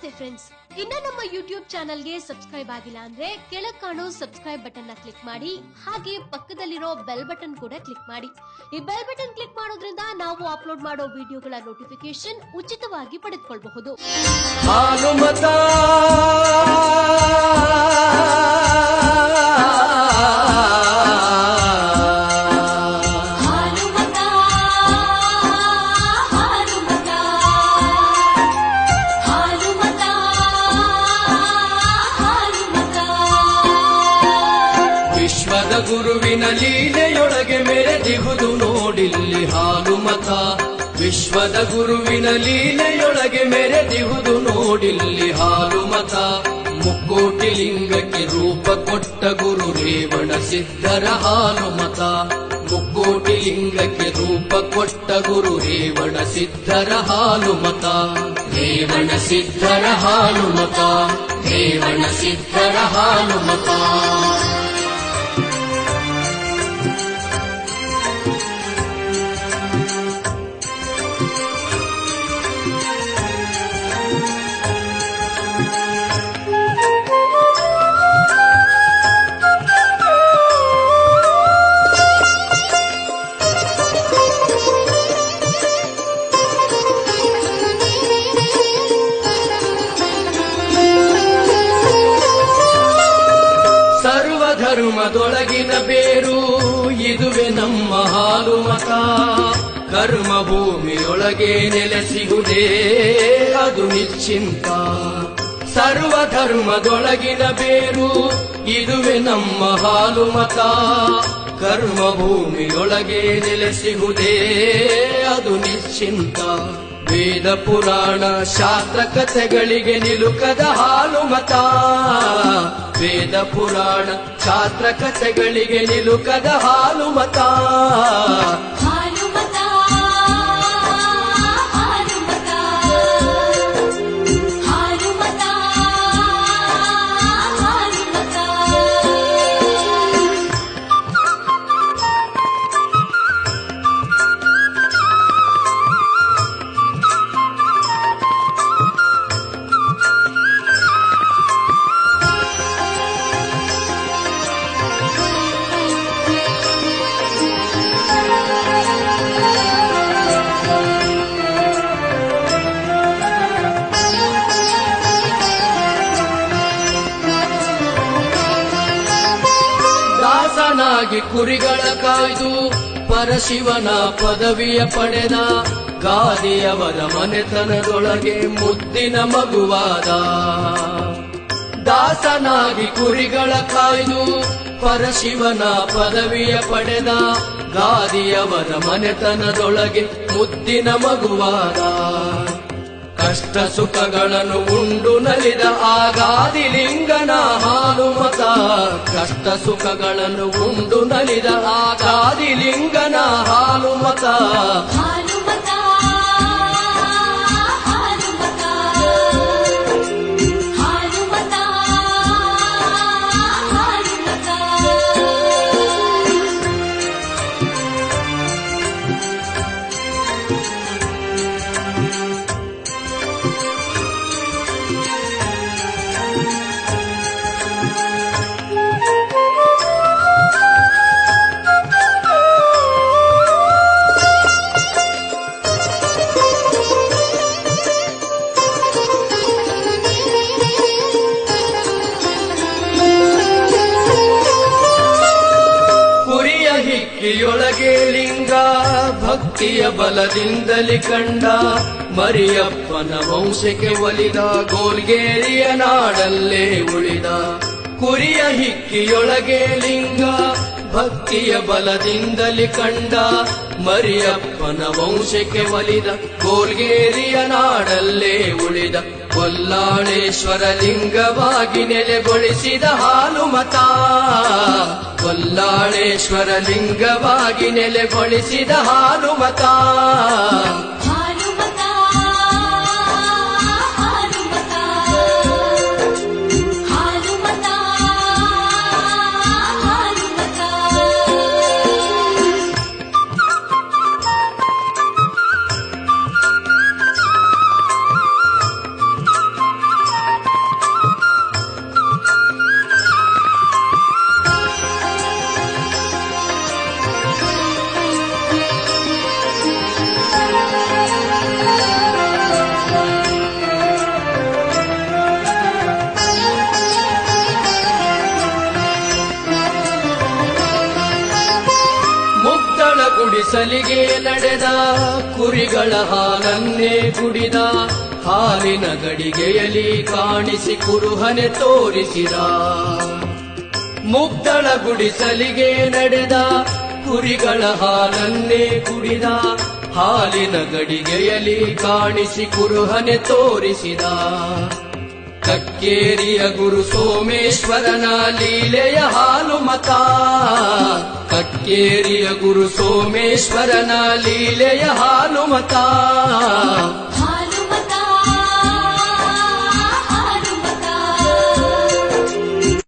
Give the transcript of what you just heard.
ನಮಸ್ತೆ ಫ್ರೆಂಡ್ಸ್, ಇನ್ನ ನಮ್ಮ ಯೂಟ್ಯೂಬ್ ಚಾನಲ್ಗೆ ಸಬ್ಸ್ಕ್ರೈಬ್ ಆಗಿಲ್ಲ ಅಂದ್ರೆ ಕೆಳಗೆ ಕಾಣೋ ಸಬ್ಸ್ಕ್ರೈಬ್ ಬಟನ್ ನ ಕ್ಲಿಕ್ ಮಾಡಿ, ಹಾಗೆ ಪಕ್ಕದಲ್ಲಿರೋ ಬೆಲ್ ಬಟನ್ ಕೂಡ ಕ್ಲಿಕ್ ಮಾಡಿ. ಈ ಬೆಲ್ ಬಟನ್ ಕ್ಲಿಕ್ ಮಾಡೋದ್ರಿಂದ ನಾವು ಅಪ್ಲೋಡ್ ಮಾಡೋ ವಿಡಿಯೋಗಳ ನೋಟಿಫಿಕೇಶನ್ ಉಚಿತವಾಗಿ ಪಡೆದುಕೊಳ್ಳಬಹುದು. ವಿಶ್ವದ ಗುರುವಿನ ಲೀಲೆಯೊಳಗೆ ಮೆರೆದಿಹುದು ನೋಡಿಲ್ಲಿ ಹಾಲು ಮತ. ವಿಶ್ವದ ಗುರುವಿನ ಲೀಲೆಯೊಳಗೆ ಮೆರೆದಿಹುದು ನೋಡಿಲ್ಲಿ ಹಾಲು ಮತ. ಮುಕ್ಕೋಟಿ ಲಿಂಗಕ್ಕೆ ರೂಪ ಕೊಟ್ಟ ಗುರು ರೇವಣ ಸಿದ್ಧರ ಹಾಲು ಮತ. ಮುಕ್ಕೋಟಿ ಲಿಂಗಕ್ಕೆ ರೂಪ ಕೊಟ್ಟ ಗುರು ರೇವಣ ಸಿದ್ಧರ ಹಾಲು ಮತ. ರೇವಣ ಸಿದ್ಧರ ಹಾಲು ಮತ. ರೇವಣ ಸಿದ್ಧರ ಹಾಲು ಮತ. ಧರ್ಮದೊಳಗಿನ ಬೇರು ಇದುವೆ ನಮ್ಮ ಹಾಲು ಮತ. ಕರ್ಮ ಭೂಮಿಯೊಳಗೆ ನೆಲೆಸಿಗುವುದೇ ಅದು ನಿಶ್ಚಿಂತ. ಸರ್ವ ಧರ್ಮದೊಳಗಿನ ಬೇರು ಇದುವೆ ನಮ್ಮ ಹಾಲು ಮತ. ಕರ್ಮ ಭೂಮಿಯೊಳಗೆ ನೆಲೆಸಿಗುವುದೇ ಅದು ನಿಶ್ಚಿಂತ. ವೇದ ಪುರಾಣ ಶಾಸ್ತ್ರ ಕಥೆಗಳಿಗೆ ನಿಲುಕದ ಹಾಲು ಮತ. ವೇದ ಪುರಾಣ ಶಾಸ್ತ್ರ ಕಥೆಗಳಿಗೆ ನಿಲುಕದ ಹಾಲು ಮತ. ಹಾಲು ಮತ. ಹಾಲು ಮತ. ಹಾಲು ಮತ. ಹಾಲು ಮತ. ದಾಸನಾಗಿ ಕುರಿಗಳ ಕಾಯ್ದು ಪರಶಿವನ ಪದವಿಯ ಪಡೆದ ಗಾದಿಯವರ ಮನೆತನದೊಳಗೆ ಮುದ್ದಿನ ಮಗುವಾದ. ದಾಸನಾಗಿ ಕುರಿಗಳ ಕಾಯ್ದು ಪರಶಿವನ ಪದವಿಯ ಪಡೆದ ಗಾದಿಯವರ ಮನೆತನದೊಳಗೆ ಮುದ್ದಿನ ಮಗುವಾದ. ಕಷ್ಟ ಸುಖಗಳನ್ನು ಉಂಡು ನಲಿದ ಆಗಾದಿ ಲಿಂಗನ ಹಾಲು ಮತ. ಕಷ್ಟ ಸುಖಗಳನ್ನು ಉಂಡು ನಲಿದ ಆಗಾದಿ ಲಿಂಗನ ಹಾಲು ಮತ. ಹಾಲು ಮತ. ಹಾಲು ಮತ. ಹಾಲು ಮತ. ಹಾಲು ಮತ. ಕುರಿಯ ಹಿಕ್ಕಿಯೊಳಗೆ ಲಿಂಗ ಭಕ್ತಿಯ ಬಲದಿಂದಲಿ ಕಂಡ. ಮರಿಯಪ್ಪನ ವಂಶಕ್ಕೆ ಒಲಿದ ಗೋಲ್ಗೇರಿಯ ನಾಡಲ್ಲೇ ಉಳಿದ. ಕುರಿಯ ಹಿಕ್ಕಿಯೊಳಗೆ ಲಿಂಗ ಭಕ್ತಿಯ ಬಲದಿಂದಲಿ ಕಂಡ. ಮರಿಯಪ್ಪನ ವಂಶಕ್ಕೆ ಒಲಿದ ಗೋಲ್ಗೇರಿಯ ನಾಡಲ್ಲೇ ಉಳಿದ. ಕೊಲ್ಲಾಳೇಶ್ವರ ಲಿಂಗವಾಗಿ ನೆಲೆಗೊಳಿಸಿದ ಹಾಲು ಮತ. ಕೊಲ್ಲಾಳೇಶ್ವರ ಲಿಂಗವಾಗಿ ನೆಲೆಗೊಳಿಸಿದ ಹಾಲು ಮತ. ಹಾಲು ಮತ. ಹಾಲು ಮತ. ಹಾಲು ಮತ. ಹಾಲು ಮತ. ಗುಡಿಸಲಿಗೆ ನಡೆದ ಕುರಿಗಳ ಹಾಲನ್ನೇ ಕುಡಿದ ಹಾಲಿನ ಗಡಿಗೆಯಲ್ಲಿ ಕಾಣಿಸಿ ಕುರುಹನೆ ತೋರಿಸಿದ ಮುಗ್ದಳ ಗುಡಿಸಲಿಗೆ ನಡೆದ ಕುರಿಗಳ ಹಾಲನ್ನೇ ಕುಡಿದ ಹಾಲಿನ ಗಡಿಗೆಯಲ್ಲಿ ಕಾಣಿಸಿ ಕುರುಹನೆ ತೋರಿಸಿದ ಕಕ್ಕೇರಿಯ ಗುರು ಸೋಮೇಶ್ವರನ ಲೀಲೆಯ ಹಾಲು ಮತ ಕಕ್ಕೇರಿಯ ಗುರು ಸೋಮೇಶ್ವರನ ಲೀಲೆಯ ಹಾಲು ಮತ